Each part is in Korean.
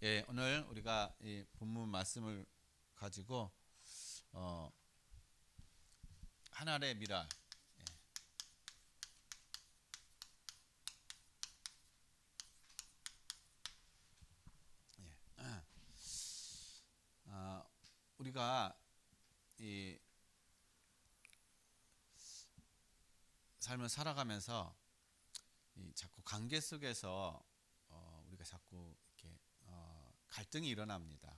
예, 오늘 우리가 이 본문 말씀을 가지고 하나의 미랄, 예, 우리가 이 삶을 살아가면서 이 자꾸 관계 속에서 우리가 자꾸 이렇게 갈등이 일어납니다.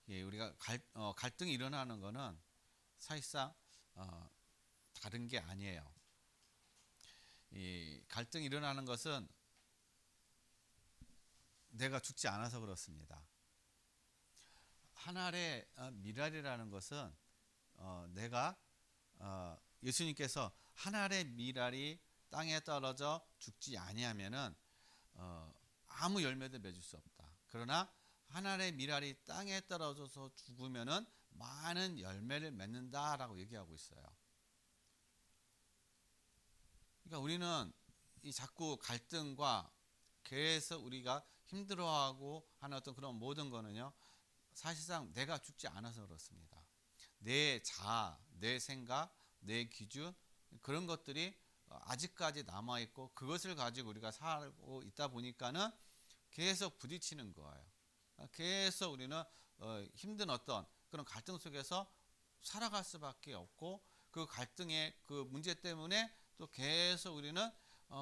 예, 우리가 갈등이 일어나는 거는 사실상 다른 게 아니에요. 이 갈등이 일어나는 것은 내가 죽지 않아서 그렇습니다. 하나의 미랄이라는 것은 내가 예수님께서 하나의 미랄이 땅에 떨어져 죽지 아니하면은 아무 열매도 맺을 수 없다. 그러나 하나의 미랄이 땅에 떨어져서 죽으면은 많은 열매를 맺는다라고 얘기하고 있어요. 그러니까 우리는 이 자꾸 갈등과 계속 우리가 힘들어하고 하는 어떤 그런 모든 거는요, 사실상 내가 죽지 않아서 그렇습니다. 내 자아, 내 생각, 내 기준, 그런 것들이 아직까지 남아있고 그것을 가지고 우리가 살고 있다 보니까는 계속 부딪히는 거예요. 계속 우리는 힘든 어떤 그런 갈등 속에서 살아갈 수밖에 없고, 그 갈등의 그 문제 때문에 또 계속 우리는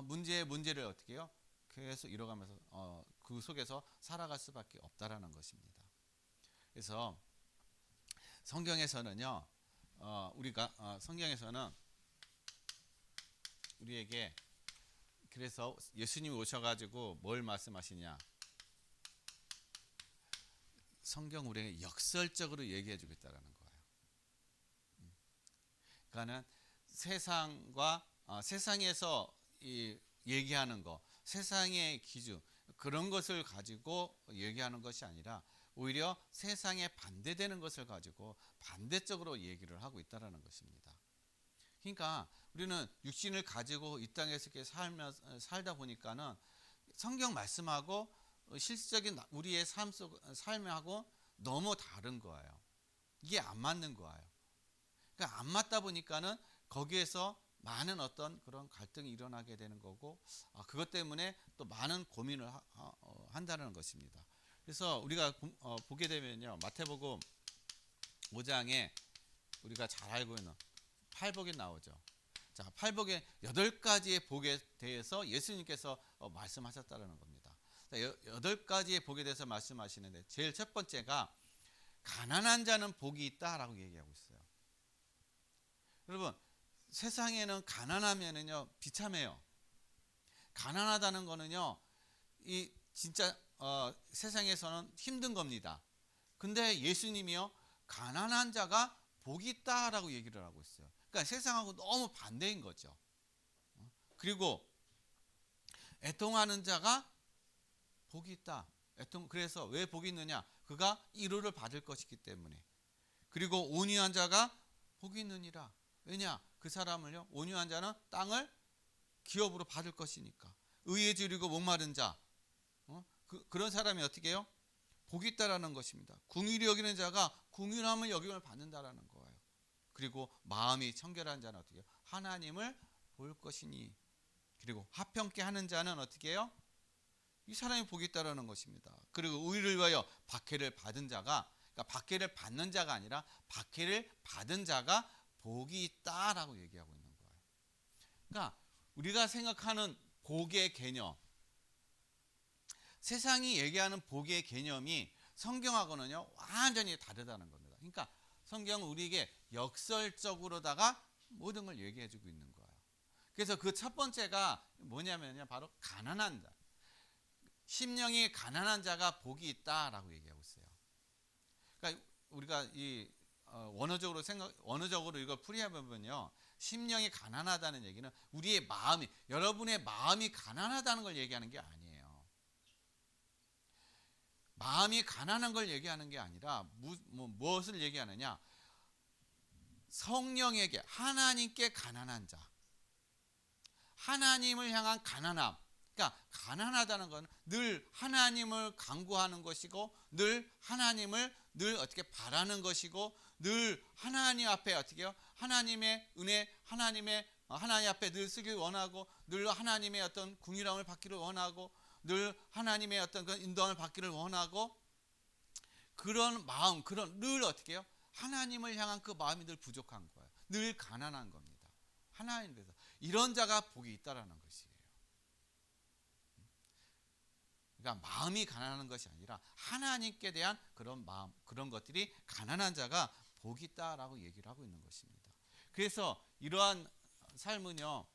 문제를 어떻게 해요? 계속 이뤄가면서 그 속에서 살아갈 수밖에 없다라는 것입니다. 그래서 성경에서는요, 우리가 성경에서는 우리에게, 그래서 예수님이 오셔가지고 뭘 말씀하시냐? 성경 우리에게 역설적으로 얘기해주고 있다는 거예요. 그러니까는 세상에서 얘기하는 거, 세상의 기준, 그런 것을 가지고 얘기하는 것이 아니라 오히려 세상에 반대되는 것을 가지고 반대적으로 얘기를 하고 있다는 것입니다. 그러니까 우리는 육신을 가지고 이 땅에서 이렇게 살다 보니까는 성경 말씀하고 실질적인 우리의 삶하고 너무 다른 거예요. 이게 안 맞는 거예요. 그러니까 안 맞다 보니까는 거기에서 많은 어떤 그런 갈등이 일어나게 되는 거고, 그것 때문에 또 많은 고민을 한다는 것입니다. 그래서 우리가 보게 되면요, 마태복음 5장에 우리가 잘 알고 있는 팔복이 나오죠. 자, 팔복의 8가지의 복에 대해서 예수님께서 말씀하셨다는 겁니다. 8가지의 복에 대해서 말씀하시는데, 제일 첫 번째가 가난한 자는 복이 있다라고 얘기하고 있어요. 여러분, 세상에는 가난하면은요, 비참해요. 가난하다는 거는요, 이 진짜 세상에서는 힘든 겁니다. 근데 예수님이요, 가난한 자가 복이 있다라고 얘기를 하고 있어요. 그러니까 세상하고 너무 반대인 거죠. 그리고 애통하는 자가 복이 있다. 그래서 왜 복이 있느냐? 그가 위로를 받을 것이기 때문에. 그리고 온유한 자가 복이 있느니라. 왜냐? 그 사람을요, 온유한 자는 땅을 기업으로 받을 것이니까. 의에 줄이고 목마른 자, 그런 사람이 어떻게 해요? 복이 있다라는 것입니다. 궁휼히 여기는 자가 궁휼함을 여김을 받는다라는 거예요. 그리고 마음이 청결한 자는 어떻게 해요? 하나님을 볼 것이니. 그리고 화평케 하는 자는 어떻게 해요? 이 사람이 복이 있다라는 것입니다. 그리고 의를 위하여 박해를 받은 자가, 그러니까 박해를 받는 자가 아니라 박해를 받은 자가 복이 있다라고 얘기하고 있는 거예요. 그러니까 우리가 생각하는 복의 개념, 세상이 얘기하는 복의 개념이 성경하고는요, 완전히 다르다는 겁니다. 그러니까 성경은 우리에게 역설적으로다가 모든 걸 얘기해 주고 있는 거예요. 그래서 그 첫 번째가 뭐냐면요, 바로 가난한 자. 심령이 가난한 자가 복이 있다라고 얘기하고 있어요. 그러니까 우리가 이 원어적으로 이걸 풀이해보면요, 심령이 가난하다는 얘기는 우리의 마음이, 여러분의 마음이 가난하다는 걸 얘기하는 게 아니에요. 마음이 가난한 걸 얘기하는 게 아니라 무엇을 얘기하느냐? 성령에게, 하나님께 가난한 자, 하나님을 향한 가난함, 그러니까 가난하다는 건 늘 하나님을 간구하는 것이고, 늘 하나님을 늘 어떻게 바라는 것이고, 늘 하나님 앞에 어떻게요? 하나님의 은혜, 하나님 앞에 늘 쓰길 원하고, 늘 하나님의 어떤 궁유함을 받기를 원하고, 늘 하나님의 어떤 그 인도함을 받기를 원하고, 그런 마음, 그런 늘 어떻게 해요? 하나님을 향한 그 마음이 늘 부족한 거예요. 늘 가난한 겁니다. 하나님에 대해서. 이런 자가 복이 있다라는 것이에요. 그러니까 마음이 가난한 것이 아니라 하나님께 대한 그런 마음, 그런 것들이 가난한 자가 복이 있다라고 얘기를 하고 있는 것입니다. 그래서 이러한 삶은요,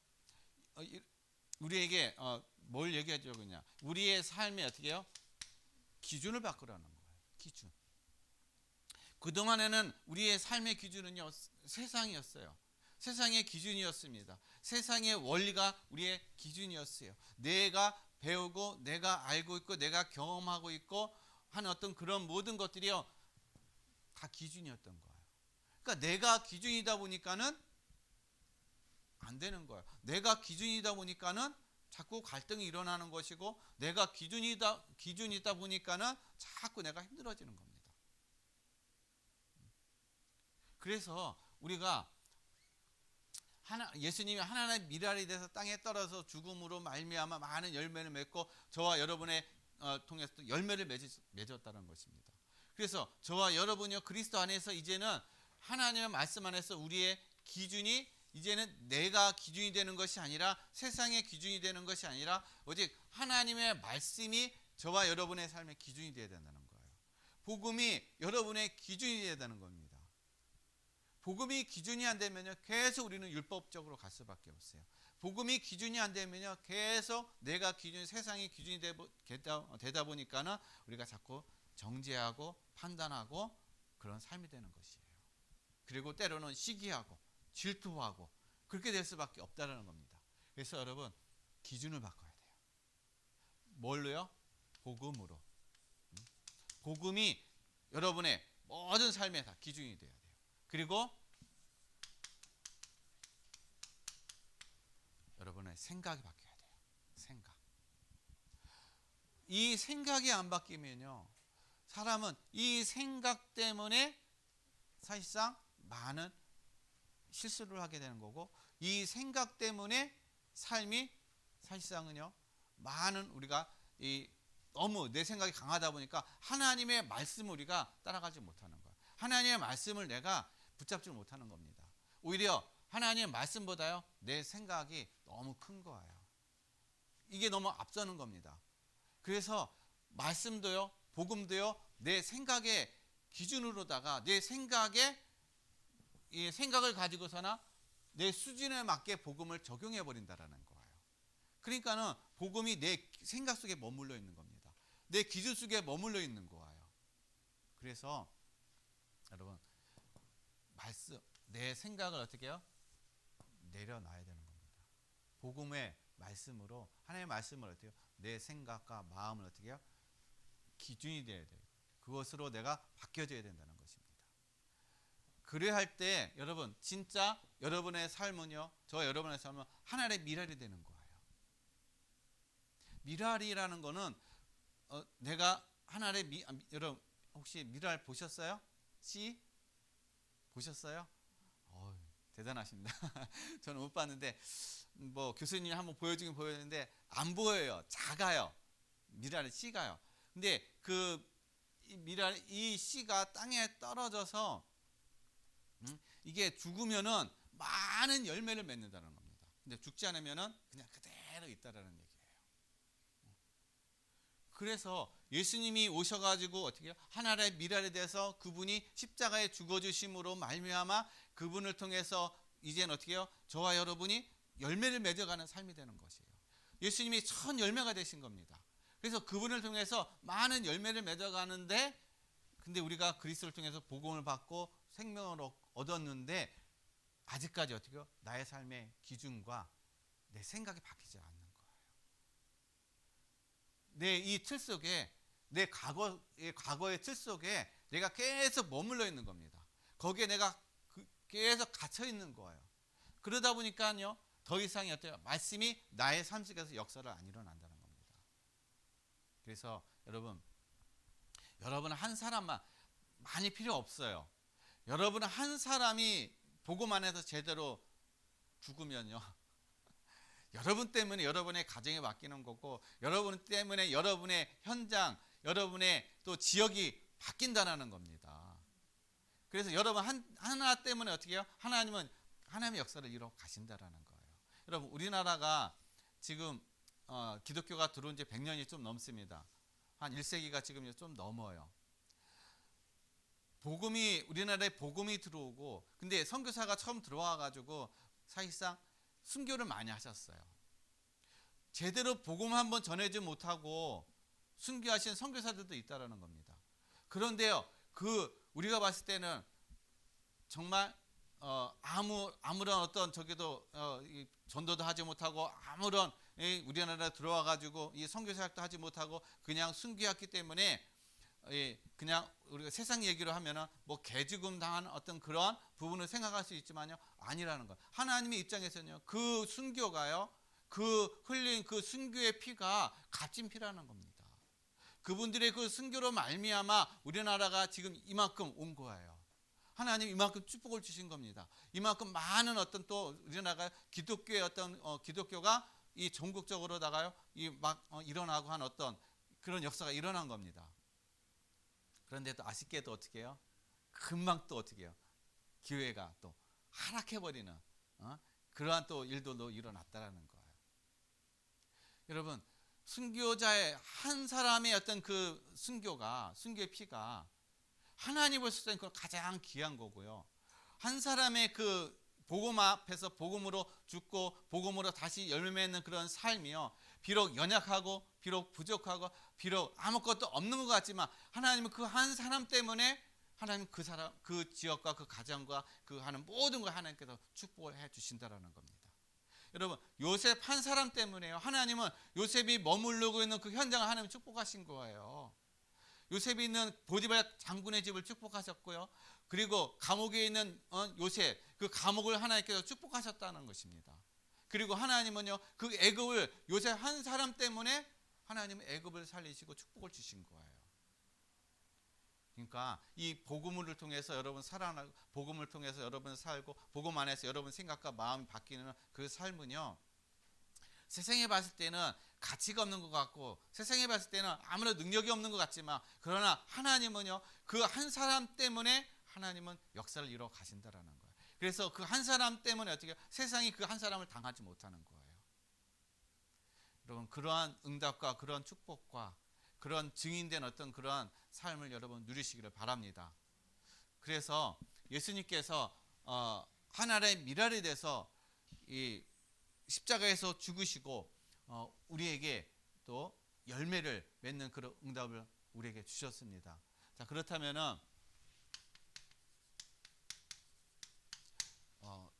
우리에게 뭘 얘기해 주고 있냐? 우리의 삶에 어떻게 해요? 기준을 바꾸라는 거예요. 기준. 그동안에는 우리의 삶의 기준은요, 세상이었어요. 세상의 기준이었습니다. 세상의 원리가 우리의 기준이었어요. 내가 배우고 내가 알고 있고 내가 경험하고 있고 하는 어떤 그런 모든 것들이요, 다 기준이었던 거예요. 그러니까 내가 기준이다 보니까는 안 되는 거예요. 내가 기준이다 보니까는 자꾸 갈등이 일어나는 것이고, 내가 기준이다 보니까는 자꾸 내가 힘들어지는 겁니다. 그래서 우리가 예수님이 하나님의 미랄이 돼서 땅에 떨어져 죽음으로 말미암아 많은 열매를 맺고 저와 여러분의 통해서 또 열매를 맺었다는 것입니다. 그래서 저와 여러분이요, 그리스도 안에서 이제는 하나님의 말씀 안에서 우리의 기준이 이제는 내가 기준이 되는 것이 아니라, 세상의 기준이 되는 것이 아니라, 오직 하나님의 말씀이 저와 여러분의 삶의 기준이 되어야 된다는 거예요. 복음이 여러분의 기준이 되어야 되는 겁니다. 복음이 기준이 안 되면요, 계속 우리는 율법적으로 갈 수밖에 없어요. 복음이 기준이 안 되면요, 계속 내가 세상이 기준이 되다 보니까는 우리가 자꾸 정죄하고 판단하고 그런 삶이 되는 것이에요. 그리고 때로는 시기하고 질투하고 그렇게 될 수밖에 없다는 겁니다. 그래서 여러분, 기준을 바꿔야 돼요. 뭘로요? 복음으로. 복음이 여러분의 모든 삶에 다 기준이 돼야 돼요. 그리고 여러분의 생각이 바뀌어야 돼요. 생각. 이 생각이 안 바뀌면요, 사람은 이 생각 때문에 사실상 많은 실수를 하게 되는 거고, 이 생각 때문에 삶이 사실상은요, 많은 우리가 너무 내 생각이 강하다 보니까 하나님의 말씀을 우리가 따라가지 못하는 거예요. 하나님의 말씀을 내가 붙잡지 못하는 겁니다. 오히려 하나님의 말씀보다요, 내 생각이 너무 큰 거예요. 이게 너무 앞서는 겁니다. 그래서 말씀도요, 복음도요, 내 생각의 기준으로다가 내 이 생각을 가지고서나 내 수준에 맞게 복음을 적용해 버린다라는 거예요. 그러니까는 복음이 내 생각 속에 머물러 있는 겁니다. 내 기준 속에 머물러 있는 거예요. 그래서 여러분, 내 생각을 어떻게 해요? 내려놔야 되는 겁니다. 복음의 말씀으로, 하나님의 말씀을 어떻게 해요? 내 생각과 마음을 어떻게 해요? 기준이 돼야 돼요. 그것으로 내가 바뀌어져야 된다는 것입니다. 그래야 할 때 여러분, 진짜 여러분의 삶은요, 저 여러분의 삶은 하나님의 미랄이 되는 거예요. 미랄이라는 거는 내가 하나님의 여러분 혹시 미랄 보셨어요? 씨 보셨어요? 대단하십니다. 저는 못 봤는데 뭐 교수님이 한번 보여주긴 보였는데 안 보여요. 작아요. 미랄의 씨가요. 근데 그 미랄 이 씨가 땅에 떨어져서 이게 죽으면은 많은 열매를 맺는다는 겁니다. 근데 죽지 않으면은 그냥 그대로 있다라는 얘기예요. 그래서 예수님이 오셔가지고 어떻게 해요? 하나님의 미랄에 대해서 그분이 십자가에 죽어주심으로 말미암아 그분을 통해서 이제는 어떻게 해요? 저와 여러분이 열매를 맺어가는 삶이 되는 것이에요. 예수님이 첫 열매가 되신 겁니다. 그래서 그분을 통해서 많은 열매를 맺어가는데, 근데 우리가 그리스도를 통해서 복음을 받고 생명을 얻었는데 아직까지 어떻게 해요? 나의 삶의 기준과 내 생각이 바뀌지 않는 거예요. 내 이 틀 속에, 내 과거의 틀 속에 내가 계속 머물러 있는 겁니다. 거기에 내가 계속 갇혀 있는 거예요. 그러다 보니까요, 더 이상의 어때요? 말씀이 나의 삶 속에서 역사를 안 일어난다는 그래서 여러분 한 사람만 많이 필요 없어요. 여러분 한 사람이 복음 안에서 제대로 죽으면요, 여러분 때문에 여러분의 가정이 바뀌는 거고, 여러분 때문에 여러분의 현장, 여러분의 또 지역이 바뀐다는 겁니다. 그래서 여러분 하나 때문에 어떻게 해요? 하나님은 하나님의 역사를 이루어 가신다라는 거예요. 여러분 우리나라가 지금 기독교가 들어온 지 100년이 좀 넘습니다. 한 1세기가 지금 좀 넘어요. 우리나라에 복음이 들어오고, 근데 선교사가 처음 들어와 가지고 사실상 순교를 많이 하셨어요. 제대로 복음 한번 전해지 못하고 순교하신 선교사들도 있다라는 겁니다. 그런데요, 우리가 봤을 때는 정말 아무런 어떤 전도도 하지 못하고, 아무런 우리나라에 들어와 가지고 이 선교사역도 하지 못하고 그냥 순교했기 때문에, 그냥 우리가 세상 얘기로 하면은 뭐 개죽음 당한 어떤 그런 부분을 생각할 수 있지만요, 아니라는 거예요. 하나님의 입장에서는요, 그 순교가요, 그 흘린 그 순교의 피가 값진 피라는 겁니다. 그분들의 그 순교로 말미암아 우리나라가 지금 이만큼 온 거예요. 하나님 이만큼 축복을 주신 겁니다. 이만큼 많은 어떤 또 우리나라가 기독교의 어떤 기독교가 이 전국적으로다가요 일어나고 한 어떤 그런 역사가 일어난 겁니다. 그런데 또 아쉽게도 어떻게 해요? 금방 또 어떻게 해요? 기회가 또 하락해버리는 그러한 또 일들도 일어났다라는 거예요. 여러분, 순교자의 한 사람의 어떤 그 순교의 피가 하나님을 쓰는 건 가장 귀한 거고요. 한 사람의 그 복음 앞에서 복음으로 죽고 복음으로 다시 열매 맺는 그런 삶이요, 비록 연약하고 비록 부족하고 비록 아무것도 없는 것 같지만, 하나님은 그 한 사람 때문에 하나님 그 지역과 그 가정과 그 하는 모든 걸 하나님께서 축복을 해 주신다라는 겁니다. 여러분, 요셉 한 사람 때문에요, 하나님은 요셉이 머무르고 있는 그 현장을 하나님 축복하신 거예요. 요셉이 있는 보디발 장군의 집을 축복하셨고요, 그리고 감옥에 있는 요셉, 그 감옥을 하나님께서 축복하셨다는 것입니다. 그리고 하나님은요, 그 애굽을 요셉 한 사람 때문에 하나님은 애굽을 살리시고 축복을 주신 거예요. 그러니까 이 복음을 통해서 여러분 살아나고, 복음을 통해서 여러분 살고, 복음 안에서 여러분 생각과 마음이 바뀌는 그 삶은요, 세상에 봤을 때는 가치가 없는 것 같고, 세상에 봤을 때는 아무런 능력이 없는 것 같지만, 그러나 하나님은요, 그 한 사람 때문에 하나님은 역사를 이루어 가신다라는 거예요. 그래서 그 한 사람 때문에 어떻게 세상이 그 한 사람을 당하지 못하는 거예요. 여러분, 그러한 응답과 그러한 축복과 그런 증인된 어떤 그러한 삶을 여러분 누리시기를 바랍니다. 그래서 예수님께서 하나의 미랄이 돼서 이 십자가에서 죽으시고 우리에게 또 열매를 맺는 그런 응답을 우리에게 주셨습니다. 자, 그렇다면은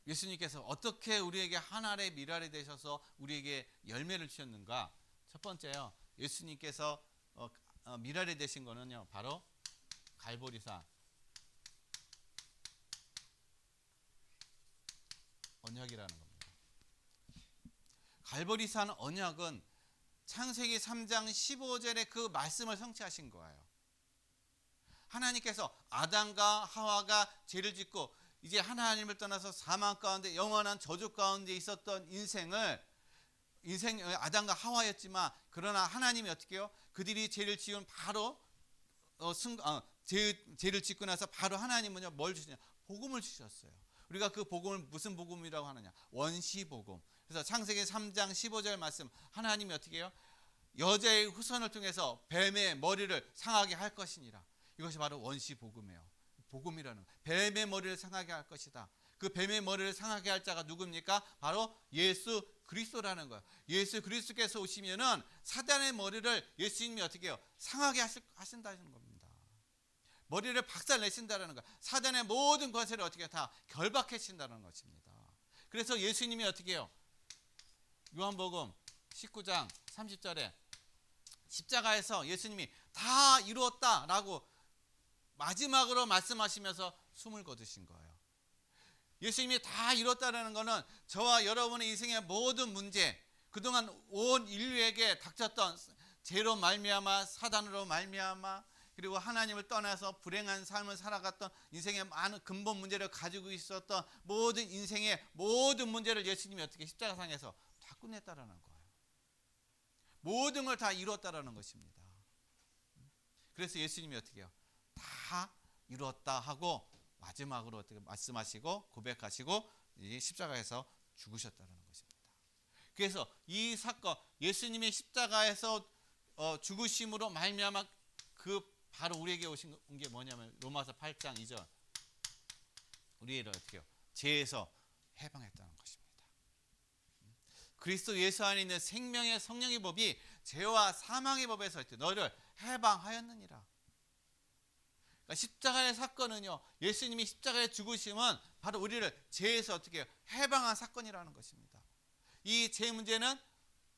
예수님께서 어떻게 우리에게 하나의 미랄이 되셔서 우리에게 열매를 주셨는가? 첫 번째요, 예수님께서 미랄이 되신 거는요, 바로 갈보리산 언약이라는 겁니다. 갈보리산 언약은 창세기 3장 15절의 그 말씀을 성취하신 거예요. 하나님께서 아담과 하와가 죄를 짓고 이제 하나님을 떠나서 사망 가운데 영원한 저주 가운데 있었던 인생 아담과 하와였지만, 그러나 하나님이 어떻게 해요? 그들이 죄를 지은 바로 죄를 짓고 나서 바로 하나님은요, 뭘 주시냐? 복음을 주셨어요. 우리가 그 복음을 무슨 복음이라고 하느냐? 원시 복음. 그래서 창세기 3장 15절 말씀, 하나님이 어떻게 해요? 여자의 후손을 통해서 뱀의 머리를 상하게 할 것이니라. 이것이 바로 원시 복음이에요. 복음이라는 거예요. 뱀의 머리를 상하게 할 것이다. 그 뱀의 머리를 상하게 할 자가 누굽니까? 바로 예수 그리스도라는 거예요. 예수 그리스도께서 오시면은 사단의 머리를 예수님이 어떻게 해요? 상하게 하신다는 겁니다. 머리를 박살내신다는 거예요. 사단의 모든 것을 어떻게 다 결박하신다는 것입니다. 그래서 예수님이 어떻게 해요? 요한복음 19장 30절에 십자가에서 예수님이 다 이루었다라고 마지막으로 말씀하시면서 숨을 거두신 거예요. 예수님이 다 이뤘다는 것은 저와 여러분의 인생의 모든 문제, 그동안 온 인류에게 닥쳤던 죄로 말미암아 사단으로 말미암아 그리고 하나님을 떠나서 불행한 삶을 살아갔던 인생의 많은 근본 문제를 가지고 있었던 모든 인생의 모든 문제를 예수님이 어떻게 십자가상에서 다 끝냈다라는 거예요. 모든 걸 다 이뤘다라는 것입니다. 그래서 예수님이 어떻게 해요? 다 이뤘다 하고 마지막으로 어떻게 말씀하시고 고백하시고 이 십자가에서 죽으셨다는 것입니다. 그래서 이 사건 예수님이 십자가에서 죽으심으로 말미암아 그 바로 우리에게 오신 게 뭐냐면 로마서 8장 2절 우리를 어떻게 해요? 죄에서 해방했다는 것입니다. 그리스도 예수 안에 있는 생명의 성령의 법이 죄와 사망의 법에서 너를 해방하였느니라. 그러니까 십자가의 사건은요, 예수님이 십자가에 죽으심은 바로 우리를 죄에서 어떻게 해요? 해방한 사건이라는 것입니다. 이 죄 문제는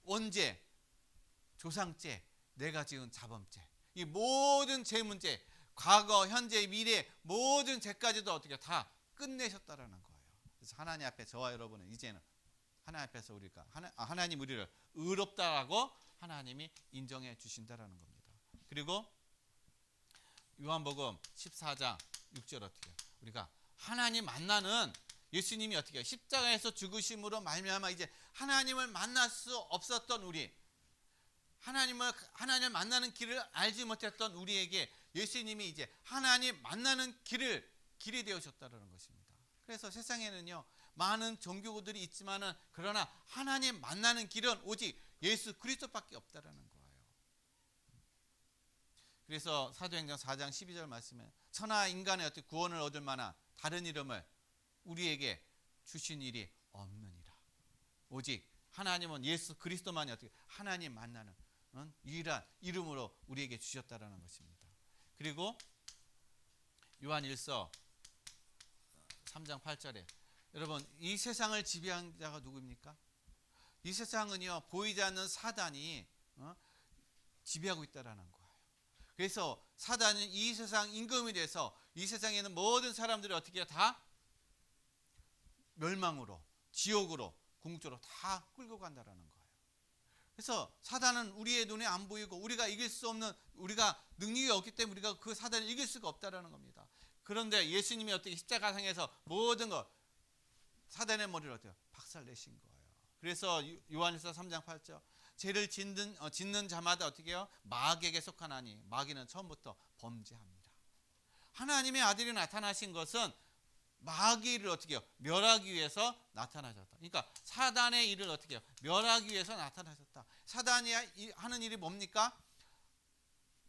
원죄, 조상죄, 내가 지은 자범죄, 이 모든 죄 문제, 과거, 현재, 미래 모든 죄까지도 어떻게 다 끝내셨다라는 거예요. 그래서 하나님 앞에 저와 여러분은 이제는 하나님 앞에서 우리가 하나님 우리를 의롭다라고 하나님이 인정해 주신다라는 겁니다. 그리고 요한복음 14장 6절 어떻게 해요? 우리가 하나님 만나는 예수님이 어떻게 해요? 십자가에서 죽으심으로 말미암아 이제 하나님을 만날 수 없었던 우리, 하나님을 만나는 길을 알지 못했던 우리에게 예수님이 이제 하나님 만나는 길이 되어졌다는 것입니다. 그래서 세상에는요 많은 종교들이 있지만은 그러나 하나님 만나는 길은 오직 예수 그리스도밖에 없다라는 거예요. 그래서 사도행전 4장 12절 말씀에 천하 인간의 어떻게 구원을 얻을 만한 다른 이름을 우리에게 주신 일이 없느니라. 오직 하나님은 예수 그리스도만이 어떻게 하나님 만나는 유일한 이름으로 우리에게 주셨다라는 것입니다. 그리고 요한 1서 3장 8절에 여러분 이 세상을 지배한 자가 누구입니까? 이 세상은요 보이지 않는 사단이 지배하고 있다라는 거예요. 그래서 사단은 이 세상 임금이 돼서 이 세상에 있는 모든 사람들이 어떻게 다 멸망으로 지옥으로 궁극적으로 다 끌고 간다라는 거예요. 그래서 사단은 우리의 눈에 안 보이고 우리가 이길 수 없는 우리가 능력이 없기 때문에 우리가 그 사단을 이길 수가 없다라는 겁니다. 그런데 예수님이 어떻게 십자가상에서 모든 것 사단의 머리를 어때요? 박살내신 거예요. 그래서 요한일서 3장 8절 죄를 짓는 자마다 어떻게 해요? 마귀에게 속하나니 마귀는 처음부터 범죄합니다. 하나님의 아들이 나타나신 것은 마귀를 어떻게 해요? 멸하기 위해서 나타나셨다. 그러니까 사단의 일을 어떻게 해요? 멸하기 위해서 나타나셨다. 사단이 하는 일이 뭡니까?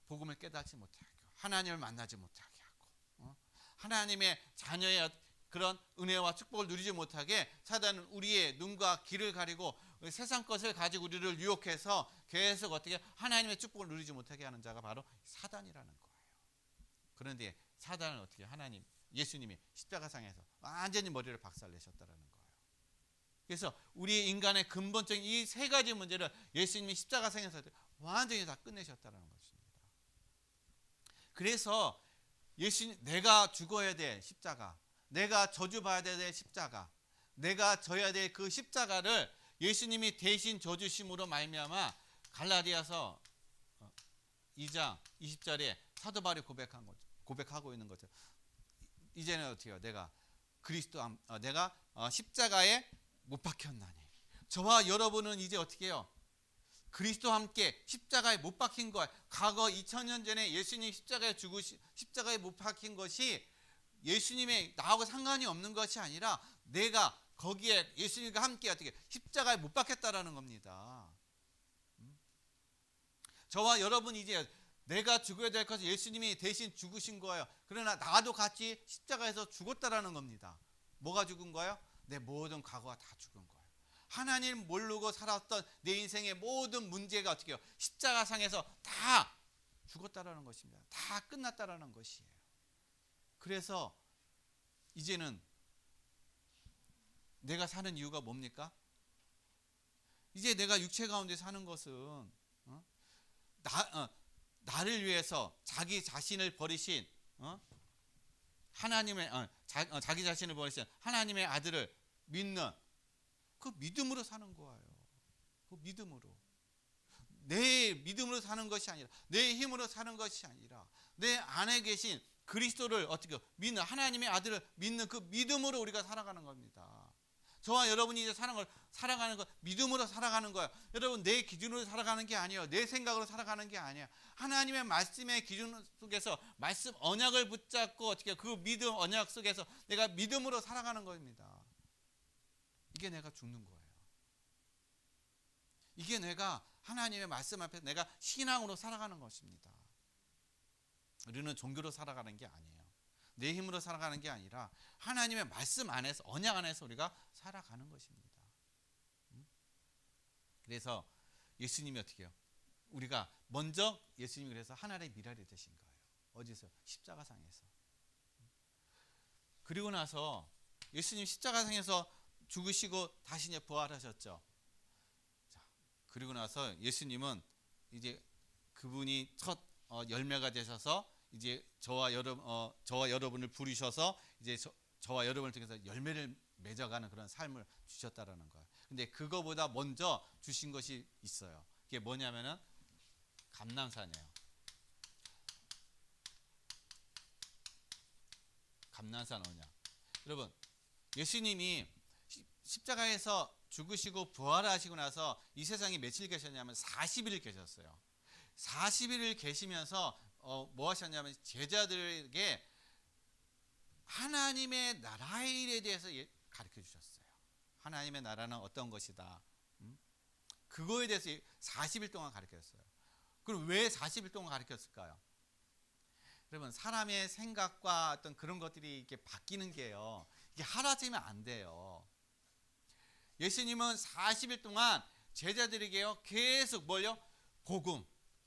복음을 깨닫지 못하게 하고 하나님을 만나지 못하게 하고 하나님의 자녀의 그런 은혜와 축복을 누리지 못하게 사단은 우리의 눈과 귀를 가리고 세상 것을 가지고 우리를 유혹해서 계속 어떻게 하나님의 축복을 누리지 못하게 하는 자가 바로 사단이라는 거예요. 그런데 사단을 어떻게 예수님이 십자가상에서 완전히 머리를 박살내셨다라는 거예요. 그래서 우리 인간의 근본적인 이 세 가지 문제를 예수님이 십자가상에서 완전히 다 끝내셨다는 것입니다. 그래서 내가 죽어야 될 십자가, 내가 저주받아야 될 십자가, 내가 져야 될 그 십자가를 예수님이 대신 져주심으로 말미암아 갈라디아서 2장 20절에 사도 바울이 고백하고 있는 거죠. 이제는 어떻게 해요? 내가 십자가에 못 박혔나니. 저와 여러분은 이제 어떻게 해요? 그리스도와 함께 십자가에 못 박힌 것. 과거 2000년 전에 예수님 십자가에 못 박힌 것이 예수님의 나하고 상관이 없는 것이 아니라 내가 거기에 예수님과 함께 어떻게 십자가에 못 박혔다라는 겁니다. 저와 여러분 이제 내가 죽어야 될 것을 예수님이 대신 죽으신 거예요. 그러나 나도 같이 십자가에서 죽었다라는 겁니다. 뭐가 죽은 거예요? 내 모든 과거가 다 죽은 거예요. 하나님 모르고 살았던 내 인생의 모든 문제가 어떻게 해요? 십자가상에서 다 죽었다라는 것입니다. 다 끝났다라는 것이에요. 그래서 이제는 내가 사는 이유가 뭡니까? 이제 내가 육체 가운데 사는 것은 나를 위해서 자기 자신을 버리신 자기 자신을 버리신 하나님의 아들을 믿는 그 믿음으로 사는 거예요. 그 믿음으로 내 믿음으로 사는 것이 아니라, 내 힘으로 사는 것이 아니라, 내 안에 계신 그리스도를 어떻게 믿는, 하나님의 아들을 믿는 그 믿음으로 우리가 살아가는 겁니다. 저와 여러분이 이제 살아가는 거 믿음으로 살아가는 거예요. 여러분, 내 기준으로 살아가는 게 아니에요. 내 생각으로 살아가는 게 아니에요. 하나님의 말씀의 기준 속에서 말씀 언약을 붙잡고 어떻게 그 믿음 언약 속에서 내가 믿음으로 살아가는 겁니다. 이게 내가 죽는 거예요. 이게 내가 하나님의 말씀 앞에 내가 신앙으로 살아가는 것입니다. 우리는 종교로 살아가는 게 아니에요. 내 힘으로 살아가는 게 아니라 하나님의 말씀 안에서, 언약 안에서 우리가 살아가는 것입니다. 그래서 예수님이 어떻게 해요? 우리가 먼저 예수님이 그래서 하나님의 미랄이 되신 거예요. 어디서? 십자가상에서. 그리고 나서 예수님 십자가상에서 죽으시고 다시 이제 부활하셨죠. 자, 그리고 나서 예수님은 이제 그분이 첫 열매가 되셔서 이제 저와 여러분을 부르셔서 이제 저와 여러분을 통해서 열매를 맺어가는 그런 삶을 주셨다라는 거예요. 근데 그거보다 먼저 주신 것이 있어요. 그게 뭐냐면은 감난산이에요. 감난산 언약. 여러분, 예수님이 십자가에서 죽으시고 부활하시고 나서 이 세상에 며칠 계셨냐면 40일 계셨어요. 40일을 계시면서 뭐 하셨냐면 제자들에게 하나님의 나라의 일에 대해서 가르쳐 주셨어요. 하나님의 나라는 어떤 것이다. 그거에 대해서 40일 동안 가르쳤어요. 그럼 왜 40일 동안 가르쳤을까요? 여러분, 사람의 생각과 어떤 그런 것들이 이렇게 바뀌는 게요, 이게 하루아침에 안 돼요. 예수님은 40일 동안 제자들에게요 계속 뭘요? 복음,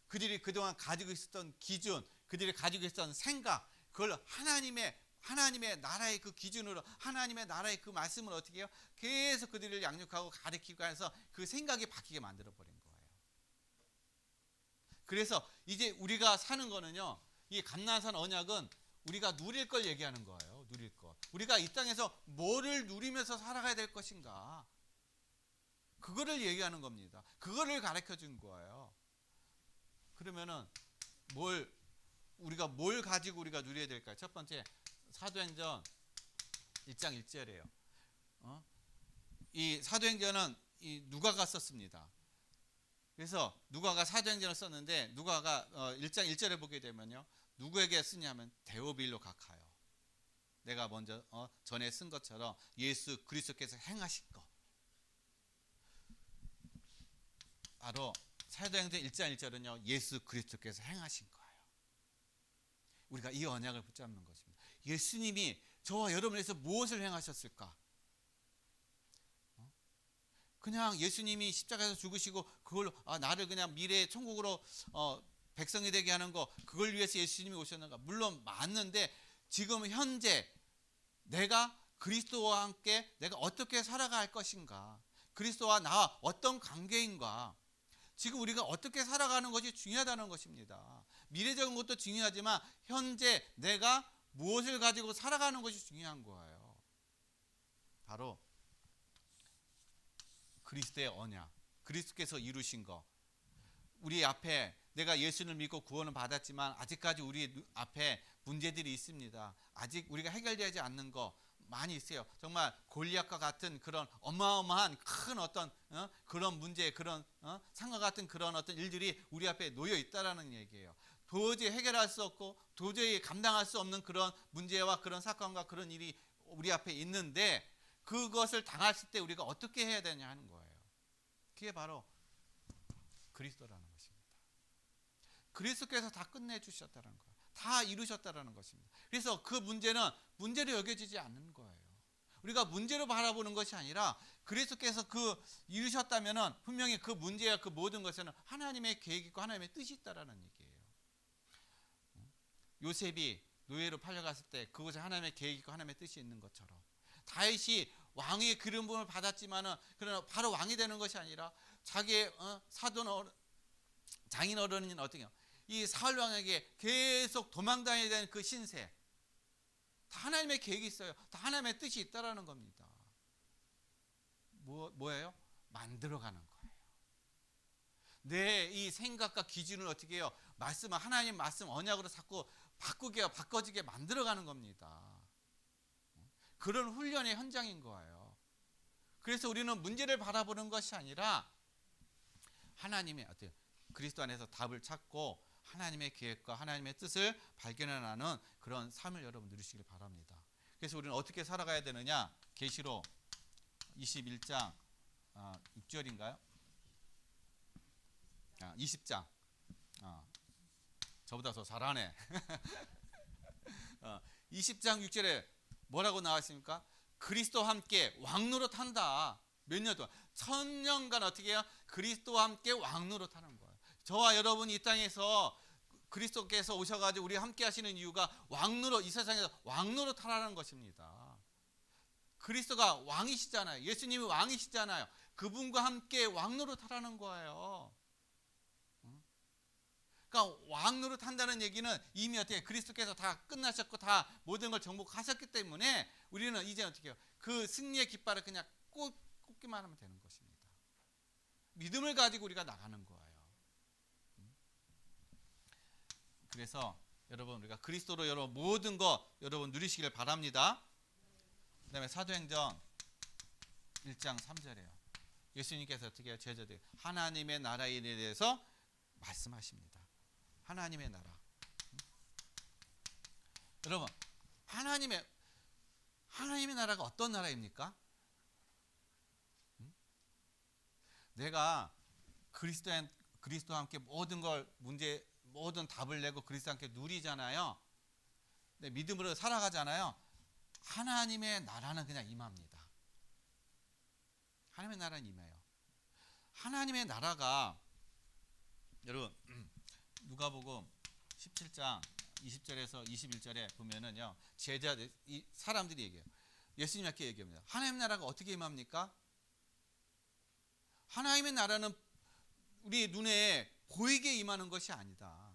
그들이 그동안 가지고 있었던 기준, 그들이 가지고 있었던 생각, 그걸 하나님의 나라의 그 기준으로, 하나님의 나라의 그 말씀을 어떻게 해요? 계속 그들을 양육하고 가르치고 해서 그 생각이 바뀌게 만들어 버린 거예요. 그래서 이제 우리가 사는 거는요, 이 감난산 언약은 우리가 누릴 걸 얘기하는 거예요. 누릴 것. 우리가 이 땅에서 뭐를 누리면서 살아가야 될 것인가, 그거를 얘기하는 겁니다. 그거를 가르쳐 준 거예요. 그러면은 우리가 뭘 가지고 우리가 누려야 될까요? 첫 번째, 사도행전 1장 1절이에요. 이 사도행전은 누가가 썼습니다. 그래서 누가가 사도행전을 썼는데, 누가가 1장 1절에 보게 되면요, 누구에게 쓰냐면 데오빌로 각하여, 내가 먼저 전에 쓴 것처럼 예수 그리스도께서 행하신 것, 바로 사도행전 1장 1절은요 예수 그리스도께서 행하신 거예요. 우리가 이 언약을 붙잡는 것입니다. 예수님이 저와 여러분을 위해서 무엇을 행하셨을까? 그냥 예수님이 십자가에서 죽으시고 그걸로 나를 그냥 미래의 천국으로 백성이 되게 하는 거, 그걸 위해서 예수님이 오셨는가? 물론 맞는데, 지금 현재 내가 그리스도와 함께 내가 어떻게 살아갈 것인가, 그리스도와 나와 어떤 관계인가, 지금 우리가 어떻게 살아가는 것이 중요하다는 것입니다. 미래적인 것도 중요하지만 현재 내가 무엇을 가지고 살아가는 것이 중요한 거예요. 바로 그리스도의 언약, 그리스도께서 이루신 거. 우리 앞에 내가 예수를 믿고 구원을 받았지만 아직까지 우리 앞에 문제들이 있습니다. 아직 우리가 해결되지 않는 거 많이 있어요. 정말 골리앗과 같은 그런 어마어마한 큰 어떤 그런 문제, 그런 상과 같은 그런 어떤 일들이 우리 앞에 놓여 있다라는 얘기예요. 도저히 해결할 수 없고 도저히 감당할 수 없는 그런 문제와 그런 사건과 그런 일이 우리 앞에 있는데, 그것을 당했을 때 우리가 어떻게 해야 되냐 하는 거예요. 그게 바로 그리스도라는 것입니다. 그리스도께서 다 끝내주셨다는 거예요. 다 이루셨다는 것입니다. 그래서 그 문제는 문제로 여겨지지 않는 거예요. 우리가 문제로 바라보는 것이 아니라 그리스도께서 그 이루셨다면 분명히 그 문제와 그 모든 것에는 하나님의 계획이 있고 하나님의 뜻이 있다라는 얘기예요. 요셉이 노예로 팔려갔을 때 그것에 하나님의 계획이 있고 하나님의 뜻이 있는 것처럼, 다윗이 왕의 기름 부음을 받았지만은 그러나 바로 왕이 되는 것이 아니라 자기의 사돈 장인 어른인 어떻게요? 이 사울 왕에게 계속 도망다녀야 되는 그 신세, 다 하나님의 계획이 있어요. 다 하나님의 뜻이 있다라는 겁니다. 뭐예요? 만들어가는 거예요. 내 이 생각과 기준을 어떻게 해요? 하나님 말씀 언약으로 자꾸 바꿔지게 만들어가는 겁니다. 그런 훈련의 현장인 거예요. 그래서 우리는 문제를 바라보는 것이 아니라 하나님의 어때요? 그리스도 안에서 답을 찾고 하나님의 계획과 하나님의 뜻을 발견하는 그런 삶을 여러분 누리시길 바랍니다. 그래서 우리는 어떻게 살아가야 되느냐? 계시록 21장 6절인가요? 20장. 저보다 더 잘하네. 20장 6절에 뭐라고 나와 있습니까? 그리스도와 함께 왕노릇 한다. 몇 년 동안? 1000년간 어떻게 해요? 그리스도와 함께 왕노릇 하는 거예요. 저와 여러분이 이 땅에서 그리스도께서 오셔가지고 우리 함께 하시는 이유가 이 세상에서 왕노릇 하라는 것입니다. 그리스도가 왕이시잖아요. 예수님이 왕이시잖아요. 그분과 함께 왕노릇 하라는 거예요. 그러니까 왕노릇 한다는 얘기는 이미 어떻게 그리스도께서 다 끝나셨고 다 모든 걸 정복하셨기 때문에 우리는 이제 어떻게 해요? 그 승리의 깃발을 그냥 꽂기만 하면 되는 것입니다. 믿음을 가지고 우리가 나가는 거예요. 그래서 여러분 우리가 그리스도로 여러분 모든 거 여러분 누리시길 바랍니다. 그 다음에 사도행전 1장 3절에요. 예수님께서 어떻게 해요? 제자들 하나님의 나라에 대해서 말씀하십니다. 하나님의 나라. 여러분 하나님의 나라가 어떤 나라입니까? 내가 그리스도와 함께 모든 답을 내고 그리스도와 함께 누리잖아요. 내 믿음으로 살아가잖아요. 하나님의 나라는 그냥 임합니다. 하나님의 나라는 임해요. 하나님의 나라가 여러분 누가복음 17장 20절에서 21절에 보면은요. 사람들이 얘기해요. 예수님께 얘기합니다. 하나님의 나라가 어떻게 임합니까? 하나님의 나라는 우리 눈에 보이게 임하는 것이 아니다.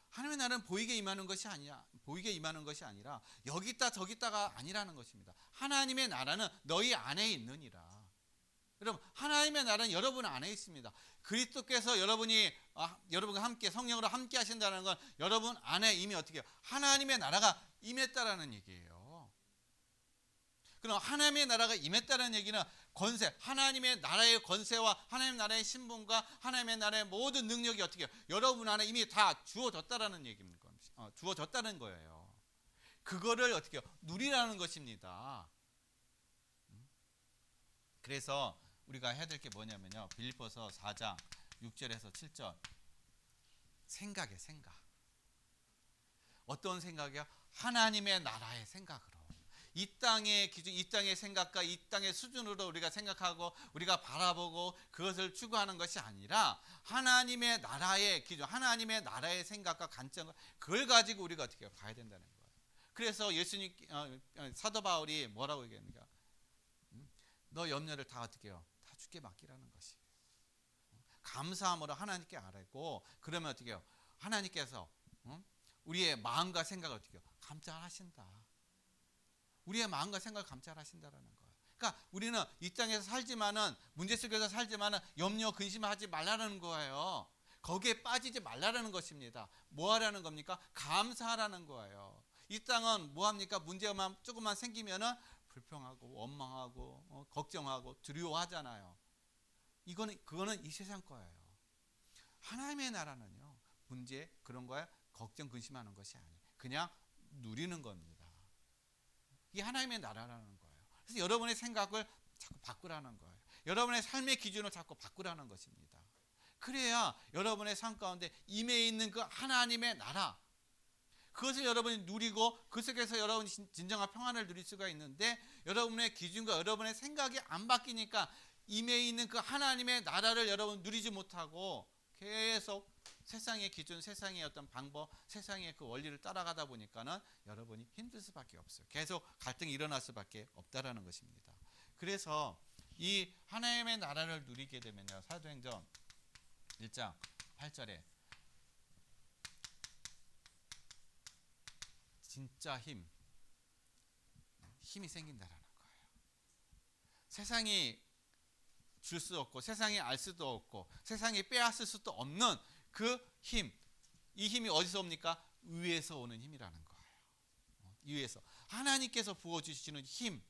하나님의 나라는 보이게 임하는 것이 아니라 여기 있다 저기 있다가 아니라는 것입니다. 하나님의 나라는 너희 안에 있느니라. 여러분 하나님의 나라는 여러분 안에 있습니다. 그리스도께서 여러분과 함께 성령으로 함께 하신다는 건 여러분 안에 이미 어떻게 해요? 하나님의 나라가 임했다라는 얘기예요. 그럼 하나님의 나라가 임했다는 얘기는 하나님의 나라의 권세와 하나님의 나라의 신분과 하나님의 나라의 모든 능력이 어떻게 해요? 여러분 안에 이미 다 주어졌다라는 얘기입니다. 주어졌다는 거예요. 그거를 어떻게 해요? 누리라는 것입니다. 그래서 우리가 해야 될 게 뭐냐면요. 빌립보서 4장 6절에서 7절. 생각. 어떤 생각이요? 하나님의 나라의 생각으로. 이 땅의 기준, 이 땅의 생각과 이 땅의 수준으로 우리가 생각하고 우리가 바라보고 그것을 추구하는 것이 아니라 하나님의 나라의 기준, 하나님의 나라의 생각과 관점, 그걸 가지고 우리가 어떻게 가야 된다는 거예요. 그래서 사도 바울이 뭐라고 얘기합니까? 너 염려를 다 어떻게 해요? 다 주께 맡기라는 것이. 감사함으로 하나님께 아뢰고 그러면 어떻게 해요? 하나님께서 우리의 마음과 생각을 어떻게 해요? 감찰하신다. 우리의 마음과 생각을 감찰하신다라는 거예요. 그러니까 우리는 이 땅에서 살지만은 문제 속에서 살지만은 염려 근심하지 말라는 거예요. 거기에 빠지지 말라는 것입니다. 뭐 하라는 겁니까? 감사하라는 거예요. 이 땅은 뭐 합니까? 문제만 조금만 생기면은 불평하고 원망하고 걱정하고 두려워하잖아요. 그거는 이 세상 거예요. 하나님의 나라는요. 문제 그런 거에 걱정 근심하는 것이 아니에요. 그냥 누리는 겁니다. 이게 하나님의 나라라는 거예요. 그래서 여러분의 생각을 자꾸 바꾸라는 거예요. 여러분의 삶의 기준을 자꾸 바꾸라는 것입니다. 그래야 여러분의 삶 가운데 임해 있는 그 하나님의 나라, 그것을 여러분이 누리고 그 속에서 여러분이 진정한 평안을 누릴 수가 있는데 여러분의 기준과 여러분의 생각이 안 바뀌니까 임해 있는 그 하나님의 나라를 여러분 누리지 못하고 계속 세상의 기준, 세상의 어떤 방법, 세상의 그 원리를 따라가다 보니까는 여러분이 힘들 수밖에 없어요. 계속 갈등이 일어날 수밖에 없다라는 것입니다. 그래서 이 하나님의 나라를 누리게 되면요. 사도행전 1장 8절에 진짜 힘이 생긴다라는 거예요. 세상이 줄 수 없고 세상이 알 수도 없고 세상이 빼앗을 수도 없는 그 힘, 이 힘이 어디서 옵니까? 위에서 오는 힘이라는 거예요. 위에서 하나님께서 부어주시는 힘,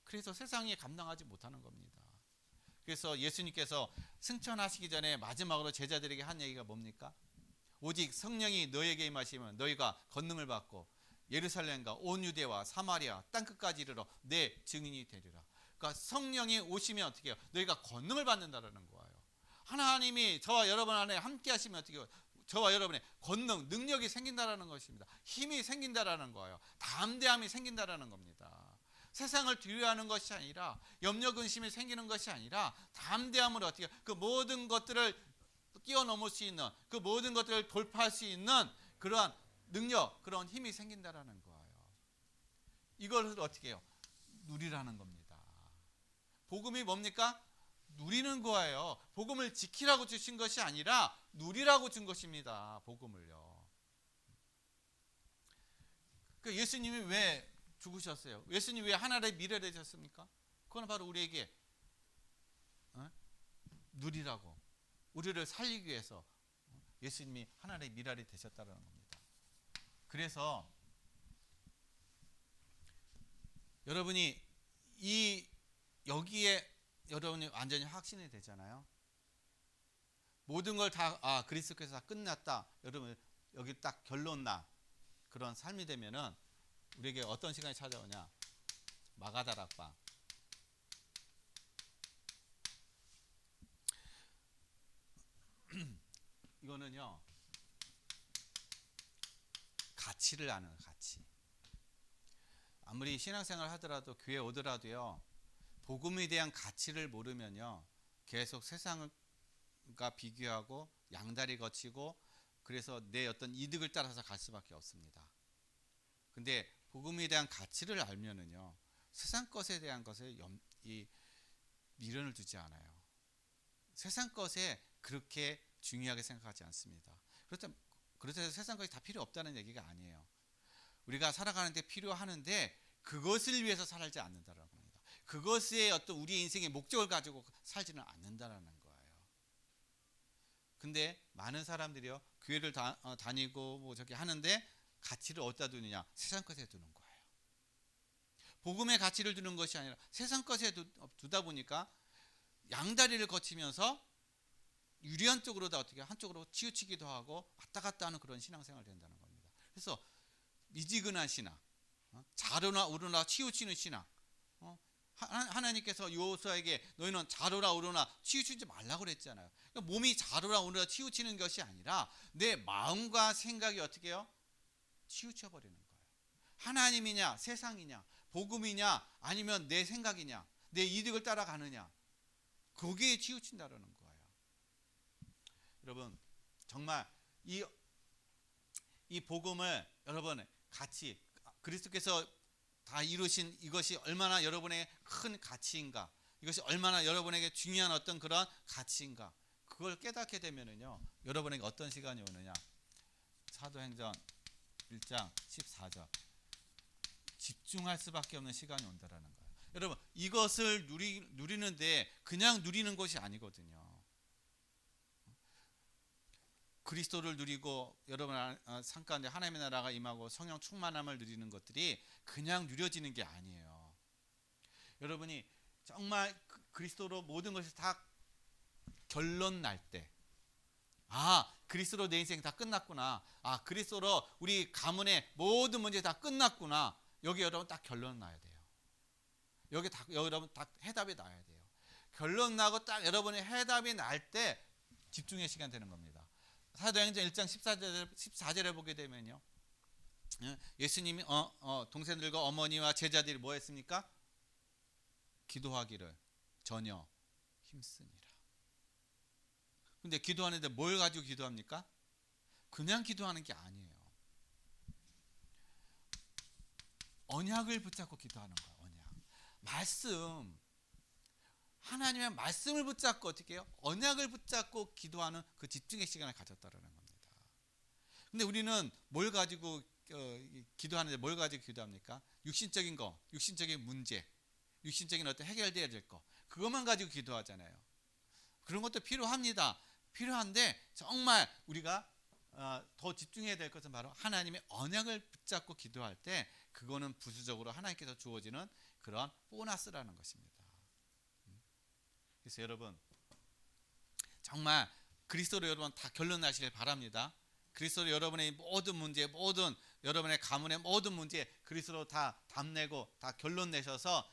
그래서 세상이 감당하지 못하는 겁니다. 그래서 예수님께서 승천하시기 전에 마지막으로 제자들에게 한 얘기가 뭡니까? 오직 성령이 너에게 임하시면 너희가 권능을 받고 예루살렘과 온 유대와 사마리아 땅끝까지 이르러 내 증인이 되리라. 그러니까 성령이 오시면 어떻게 해요? 너희가 권능을 받는다라는 거예요. 하나님이 저와 여러분 안에 함께 하시면 어떻게 해요? 저와 여러분의 권능, 능력이 생긴다라는 것입니다. 힘이 생긴다라는 거예요. 담대함이 생긴다라는 겁니다. 세상을 두려워하는 것이 아니라, 염려 근심이 생기는 것이 아니라 담대함으로 어떻게 그 모든 것들을 뛰어넘을 수 있는, 그 모든 것들을 돌파할 수 있는 그러한 능력, 그런 힘이 생긴다라는 거예요. 이걸 어떻게 해요? 누리라는 겁니다. 복음이 뭡니까? 누리는 거예요. 복음을 지키라고 주신 것이 아니라 누리라고 준 것입니다. 복음을요. 그 예수님이 왜 죽으셨어요? 예수님 왜 하나님의 미래를 되셨습니까? 그건 바로 우리에게 누리라고, 우리를 살리기 위해서 예수님이 하나님의 미랄이 되셨다는 겁니다. 그래서 여러분이 여기에 여러분이 완전히 확신이 되잖아요. 모든 걸 다 그리스도께서 다 끝났다. 여러분 여기 딱 결론 나 그런 삶이 되면은 우리에게 어떤 시간이 찾아오냐? 마가다락방. 이거는요, 가치를 아는 가치. 아무리 신앙생활 하더라도 교회 오더라도요, 복음에 대한 가치를 모르면요, 계속 세상과 비교하고 양다리 거치고 그래서 내 어떤 이득을 따라서 갈 수밖에 없습니다. 근데 복음에 대한 가치를 알면은요, 세상 것에 대한 것에 미련을 두지 않아요. 세상 것에 그렇게 중요하게 생각하지 않습니다. 그렇다고 해서 세상 것이 다 필요 없다는 얘기가 아니에요. 우리가 살아가는데 필요하는데 그것을 위해서 살지 않는다라는 겁니다. 그것에 어떤 우리의 인생의 목적을 가지고 살지는 않는다라는 거예요. 근데 많은 사람들이요, 교회를 다니고 뭐 저기 하는데 가치를 어디다 두느냐? 세상 것에 두는 거예요. 복음의 가치를 두는 것이 아니라 세상 것에 두다 보니까 양다리를 거치면서 유리한 쪽으로 다 어떻게 한쪽으로 치우치기도 하고 왔다 갔다 하는 그런 신앙생활이 된다는 겁니다. 그래서 미지근한 신앙, 자로나 우로나 치우치는 신앙. 하나님께서 여호수아에게 너희는 자로나 우로나 치우치지 말라고 그랬잖아요. 그러니까 몸이 자로나 우로나 치우치는 것이 아니라 내 마음과 생각이 어떻게 해요? 치우쳐 버리는 거예요. 하나님이냐 세상이냐 복음이냐 아니면 내 생각이냐 내 이득을 따라가느냐, 거기에 치우친다라는 거예요. 여러분 정말 이 복음을 여러분 같이 그리스도께서 다 이루신 이것이 얼마나 여러분의 큰 가치인가, 이것이 얼마나 여러분에게 중요한 어떤 그런 가치인가, 그걸 깨닫게 되면은요, 여러분에게 어떤 시간이 오느냐? 사도행전 1장 14절 집중할 수밖에 없는 시간이 온다라는 거예요. 여러분 이것을 누리는데 그냥 누리는 것이 아니거든요. 그리스도를 누리고 여러분 삶 가운데 하나님의 나라가 임하고 성령 충만함을 누리는 것들이 그냥 누려지는 게 아니에요. 여러분이 정말 그리스도로 모든 것이 다 결론 날 때, 그리스도로 내 인생 다 끝났구나, 그리스도로 우리 가문의 모든 문제 다 끝났구나, 여기 여러분 딱 결론 나야 돼요. 여기 여러분 딱 해답이 나야 돼요. 결론 나고 딱 여러분의 해답이 날 때 집중의 시간 되는 겁니다. 사도행전 1장 14절에 보게 되면요, 예수님이 동생들과 어머니와 제자들이 뭐 했습니까? 기도하기를 전혀 힘쓰니라. 근데 기도하는데 뭘 가지고 기도합니까? 그냥 기도하는 게 아니에요. 언약을 붙잡고 기도하는 거예요. 언약, 말씀, 하나님의 말씀을 붙잡고 어떻게 해요? 언약을 붙잡고 기도하는 그 집중의 시간을 가졌다라는 겁니다. 근데 우리는 뭘 가지고 기도하는데 뭘 가지고 기도합니까? 육신적인 거, 육신적인 문제, 육신적인 어떤 해결돼야 될 거, 그것만 가지고 기도하잖아요. 그런 것도 필요합니다. 필요한데 정말 우리가 더 집중해야 될 것은 바로 하나님의 언약을 붙잡고 기도할 때 그거는 부수적으로 하나님께서 주어지는 그런 보너스라는 것입니다. 그래서 여러분 정말 그리스도로 여러분 다 결론 나시길 바랍니다. 그리스도로 여러분의 모든 문제, 모든 여러분의 가문의 모든 문제 그리스도로 다 답내고 다 결론 내셔서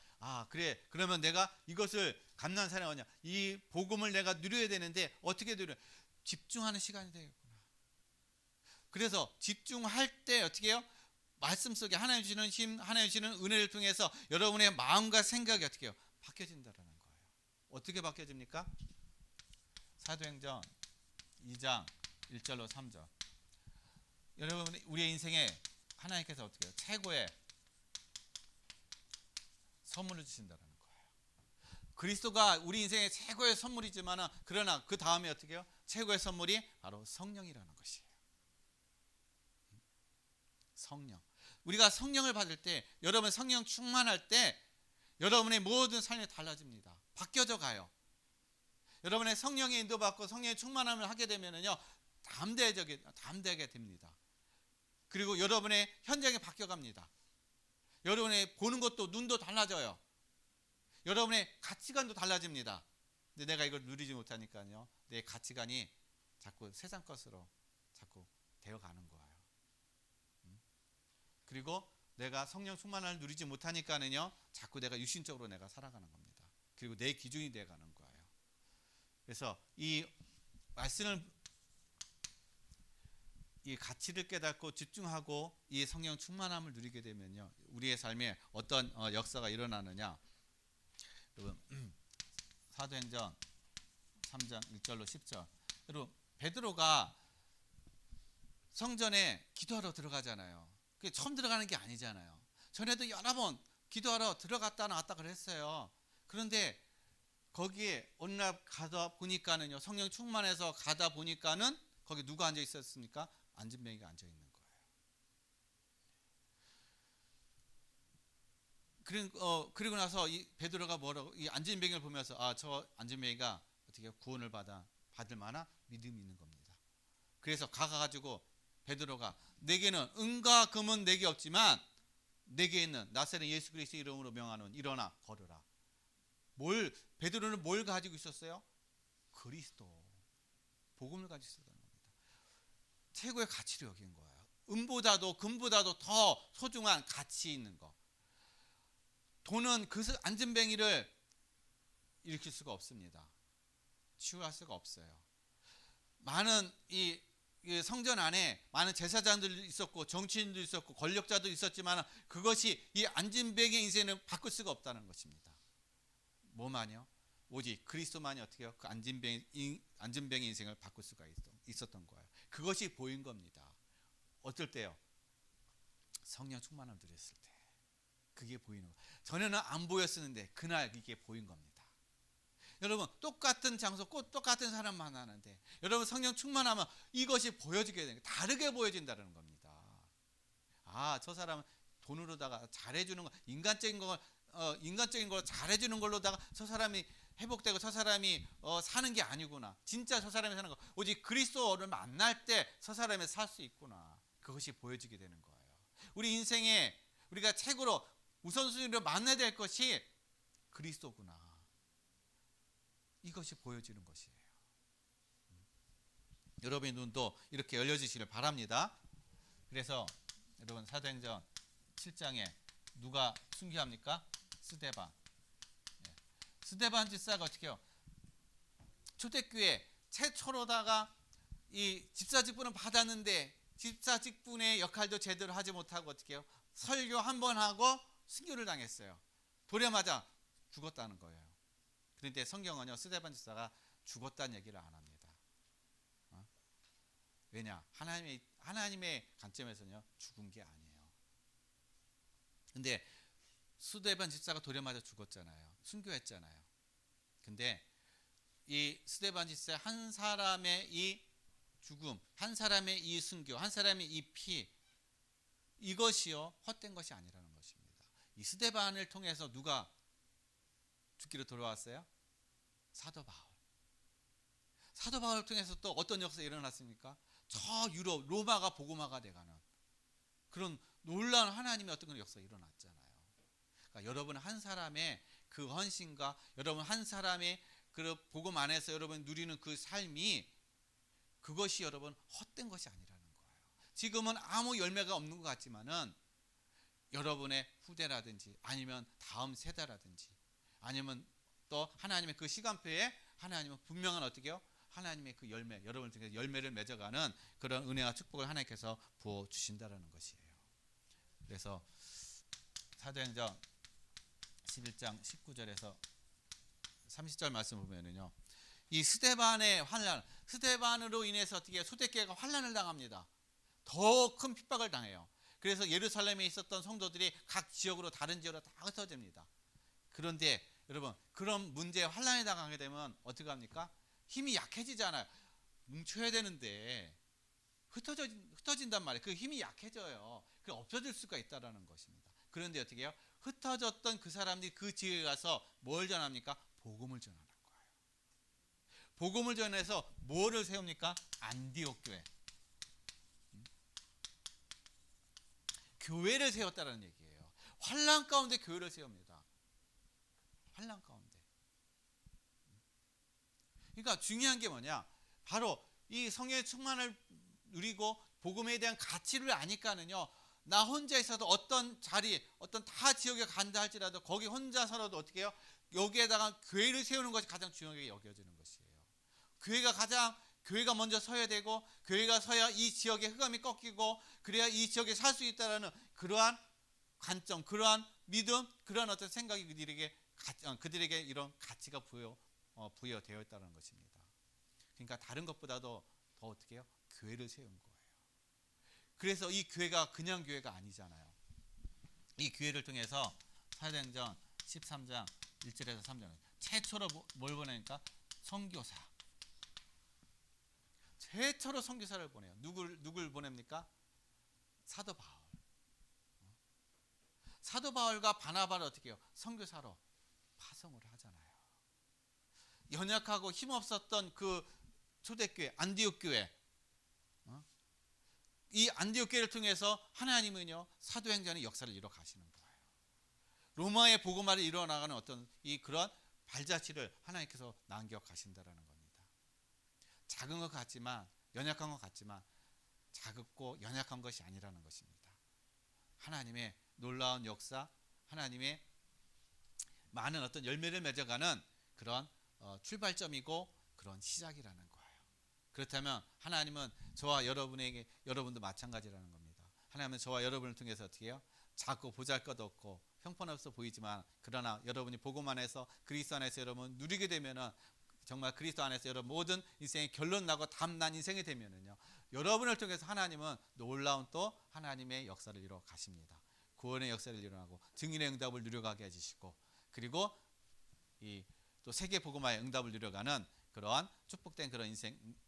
그래 그러면 내가 이것을 감난산에 오냐 이 복음을 내가 누려야 되는데 어떻게 누려? 집중하는 시간이 되겠구나. 그래서 집중할 때 어떻게 해요? 말씀 속에 하나님 주시는 힘, 하나님 주시는 은혜를 통해서 여러분의 마음과 생각이 어떻게 해요? 바뀌어진다는 거예요. 어떻게 바뀌어집니까? 사도행전 2장 1절로 3절. 여러분 우리의 인생에 하나님께서 어떻게 해요? 최고의 선물을 주신다는 거예요. 그리스도가 우리 인생의 최고의 선물이지만 그러나 그 다음에 어떻게 해요? 최고의 선물이 바로 성령이라는 것이에요. 성령. 우리가 성령을 받을 때 여러분 성령 충만할 때 여러분의 모든 삶이 달라집니다. 바뀌어져 가요. 여러분의 성령의 인도받고 성령의 충만함을 하게 되면요 담대하게 됩니다. 그리고 여러분의 현장이 바뀌어갑니다. 여러분의 보는 것도 눈도 달라져요. 여러분의 가치관도 달라집니다. 근데 내가 이걸 누리지 못하니까요 내 가치관이 자꾸 세상 것으로 자꾸 되어가는 거예요. 그리고 내가 성령 충만함을 누리지 못하니까는요 자꾸 내가 육신적으로 내가 살아가는 겁니다. 그리고 내 기준이 되어가는 거예요. 그래서 이 말씀을 이 가치를 깨닫고 집중하고 이 성령 충만함을 누리게 되면요 우리의 삶에 어떤 역사가 일어나느냐. 여러분 사도행전 3장 1절로 10절. 여러분 베드로가 성전에 기도하러 들어가잖아요. 그게 처음 들어가는 게 아니잖아요. 전에도 여러 번 기도하러 들어갔다 나왔다 그랬어요. 그런데 거기에 어느 날 가다 보니까는요 성령 충만해서 가다 보니까는 거기 누가 앉아 있었습니까? 안진뱅이가 앉아 있는 거예요. 그리고 나서 이 베드로가 뭐라고 이 안진뱅이를 보면서 저 안진뱅이가 어떻게 구원을 받을 만한 믿음이 있는 겁니다. 그래서 가가지고 베드로가 내게는 은과 금은 내게 없지만 내게 있는 나사렛 예수 그리스도의 이름으로 명하노니 일어나 걸으라. 베드로는 뭘 가지고 있었어요? 그리스도 복음을 가지고 있었다는 겁니다. 최고의 가치를 여긴 거예요. 은보다도 금보다도 더 소중한 가치 있는 거. 돈은 그 안진뱅이를 일으킬 수가 없습니다. 치유할 수가 없어요. 많은 이 성전 안에 많은 제사장들도 있었고 정치인도 있었고 권력자도 있었지만 그것이 이 안진뱅이의 인생을 바꿀 수가 없다는 것입니다. 뭐만요? 오직 그리스도만이 어떻게 해요? 그 안진뱅이 인생을 바꿀 수가 있었던 거예요. 그것이 보인 겁니다. 어떨 때요? 성령 충만함을 누렸을 때. 그게 보이는 거예요. 전에는 안 보였었는데 그날 이게 보인 겁니다. 여러분 똑같은 장소 똑같은 사람 만나는데 여러분 성령 충만하면 이것이 보여지게 되는 거예요. 다르게 보여진다는 겁니다. 저 사람은 돈으로다가 잘해주는 거 인간적인 걸 잘해주는 걸로다가 저 사람이 회복되고 저 사람이 사는 게 아니구나. 진짜 저 사람이 사는 거 오직 그리스도를 만날 때 저 사람이 살 수 있구나. 그것이 보여지게 되는 거예요. 우리 인생에 우리가 최고로 우선순위로 만나야 될 것이 그리스도구나. 이것이 보여지는 것이에요. 여러분의 눈도 이렇게 열려지시길 바랍니다. 그래서 여러분 사도행전 7장에 누가 순교합니까? 스데반. 스데반 집사가 어떻게 해요? 초대교회 최초로다가 이 집사 직분을 받았는데 집사 직분의 역할도 제대로 하지 못하고 어떻게 해요? 설교 한 번 하고 순교를 당했어요. 도래마자 죽었다는 거예요. 그런데 성경은요 스데반 집사가 죽었다는 얘기를 안 합니다. 왜냐? 하나님의 관점에서는요 죽은 게 아니에요. 근데 스데반 집사가 도래마자 죽었잖아요. 순교했잖아요. 근데 이 스데반 집사 한 사람의 이 죽음, 한 사람의 이 순교, 한 사람의 이 피, 이것이요 헛된 것이 아니라는 것입니다. 이 스데반을 통해서 누가 죽기로 돌아왔어요? 사도 바울. 사도 바울을 통해서 또 어떤 역사가 일어났습니까? 저 유럽 로마가 복음화가 돼가는 그런 놀라운 하나님의 어떤 그런 역사가 일어났잖아요. 그러니까 여러분 한 사람의 그 헌신과 여러분 한 사람의 그 복음 안에서 여러분 누리는 그 삶이 그것이 여러분 헛된 것이 아니라는 거예요. 지금은 아무 열매가 없는 것 같지만은 여러분의 후대라든지 아니면 다음 세대라든지 아니면 또 하나님의 그 시간표에 하나님은 분명한 어떻게 해요? 하나님의 그 열매, 여러분 중에 열매를 맺어가는 그런 은혜와 축복을 하나님께서 부어주신다는 것이에요. 그래서 사도행전 11장 19절에서 30절 말씀 보면은요, 이 스데반의 환란, 스데반으로 인해서 어떻게 초대교회가 환란을 당합니다. 더 큰 핍박을 당해요. 그래서 예루살렘에 있었던 성도들이 각 지역으로 다른 지역으로 다 흩어집니다. 그런데 여러분 그런 문제에 환란에 당하게 되면 어떻게 합니까? 힘이 약해지잖아요. 뭉쳐야 되는데 흩어진단 말이에요. 그 힘이 약해져요. 그 없어질 수가 있다라는 것입니다. 그런데 어떻게 해요? 흩어졌던 그 사람들이 그 지역에 가서 뭘 전합니까? 복음을 전하는 거예요. 복음을 전해서 뭐를 세웁니까? 안디옥 교회. 교회를 세웠다는 얘기예요. 환난 가운데 교회를 세웁니다. 환난 가운데. 그러니까 중요한 게 뭐냐? 바로 이 성령의 충만을 누리고 복음에 대한 가치를 아니까는요. 나 혼자 있어도 어떤 자리, 어떤 타 지역에 간다 할지라도 거기 혼자서라도 어떻게 해요? 여기에다가 교회를 세우는 것이 가장 중요하게 여겨지는 것이에요. 교회가 먼저 서야 되고 교회가 서야 이 지역의 흑암이 꺾이고 그래야 이 지역에 살 수 있다라는 그러한 관점, 그러한 믿음, 그러한 어떤 생각이 그들에게 이런 가치가 부여되어 있다는 것입니다. 그러니까 다른 것보다도 더 어떻게 해요? 교회를 세운 거예요. 그래서 이 교회가 그냥 교회가 아니잖아요. 이 교회를 통해서 사도행전 13장 1절에서 3절 최초로 뭘 보내니까 선교사. 최초로 선교사를 보내요. 누굴 보냅니까? 사도 바울. 사도 바울과 바나바를 어떻게 해요? 선교사로 파송을 하잖아요. 연약하고 힘없었던 그 초대교회 안디옥 교회, 이 안디옥 교회를 통해서 하나님은요 사도행전의 역사를 이뤄 가시는 거예요. 로마의 복음화를 이뤄 나가는 어떤 이 그런 발자취를 하나님께서 남겨 가신다라는 겁니다. 작은 것 같지만 연약한 것 같지만 작고 연약한 것이 아니라는 것입니다. 하나님의 놀라운 역사, 하나님의 많은 어떤 열매를 맺어가는 그런 출발점이고 그런 시작이라는 거예요. 그렇다면 하나님은 저와 여러분도 마찬가지라는 겁니다. 하나님은 저와 여러분을 통해서 어떻게 해요? 작고 보잘것없고 형편없어 보이지만 그러나 여러분이 복음 안에서 그리스도 안에서 여러분 누리게 되면은 정말 그리스도 안에서 여러분 모든 인생이 결론 나고 담난 인생이 되면은요 여러분을 통해서 하나님은 놀라운 또 하나님의 역사를 이루어 가십니다. 구원의 역사를 일어나고 증인의 응답을 누려가게 해주시고 그리고 이 또 세계 복음화의 응답을 누려가는 그러한 축복된 그런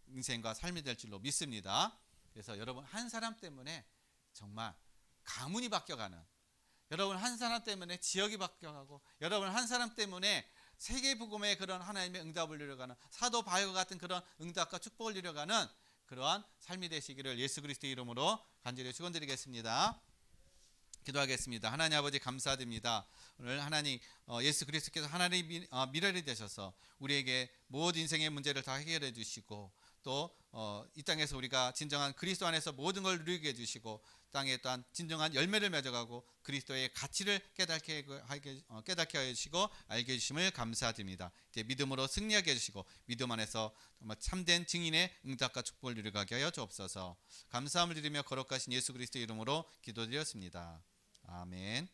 인생과 삶이 될 줄로 믿습니다. 그래서 여러분 한 사람 때문에 정말 가문이 바뀌어가는, 여러분 한 사람 때문에 지역이 바뀌어가고, 여러분 한 사람 때문에 세계 복음의 그런 하나님의 응답을 누려가는 사도 바울과 같은 그런 응답과 축복을 누려가는 그러한 삶이 되시기를 예수 그리스도의 이름으로 간절히 축원드리겠습니다. 기도하겠습니다. 하나님 아버지 감사드립니다. 오늘 하나님 예수 그리스도께서 하나님의 미래를 되셔서 우리에게 모든 인생의 문제를 다 해결해 주시고 또 이 땅에서 우리가 진정한 그리스도 안에서 모든 걸 누리게 해주시고 땅에 또한 진정한 열매를 맺어가고 그리스도의 가치를 깨닫게 하여 주시고 알게 해주심을 감사드립니다. 이제 믿음으로 승리하게 해주시고 믿음 안에서 정말 참된 증인의 응답과 축복을 누려가게 하여 주옵소서. 감사함을 드리며 거룩하신 예수 그리스도의 이름으로 기도드렸습니다. 아멘.